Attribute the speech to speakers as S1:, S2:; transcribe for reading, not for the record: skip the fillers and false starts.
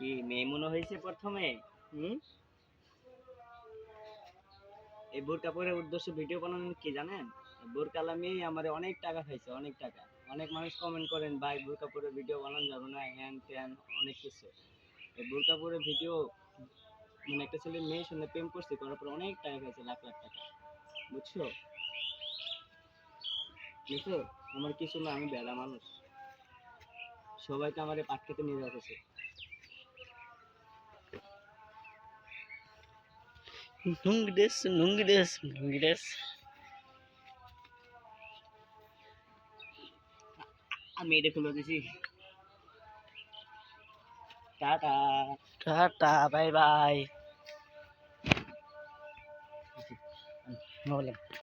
S1: কি মেয়ে মনে হয়েছে প্রথমে? হুম? এই বোরকা পরে উদ্দেশ্য ভিডিও বানানোর কি জানেন? বোরকা লামিয়ে আমার অনেক টাকা খাইছে, অনেক টাকা। অনেক মানুষ কমেন্ট করেন ভাই বোরকা পরে ভিডিও বানানো যাবে না, হ্যান ত্যান অনেক কিছু। এই বোরকা পরে ভিডিও মানে একটা ছেলে মেয়ের সঙ্গে প্রেম করছে, করার পর অনেক টাকা খাইছে, লাখ লাখ টাকা। বুঝছো? বুঝছো? আমার কিছু না, আমি বেড়া মানুষ। সবাইকে আমার পাট খেতে নিয়ে যাচ্ছে।
S2: Nungdes, nungdes, nungdes.
S1: আমি এটা খুলে দিছি। Tata.
S2: Tata, bye bye. No,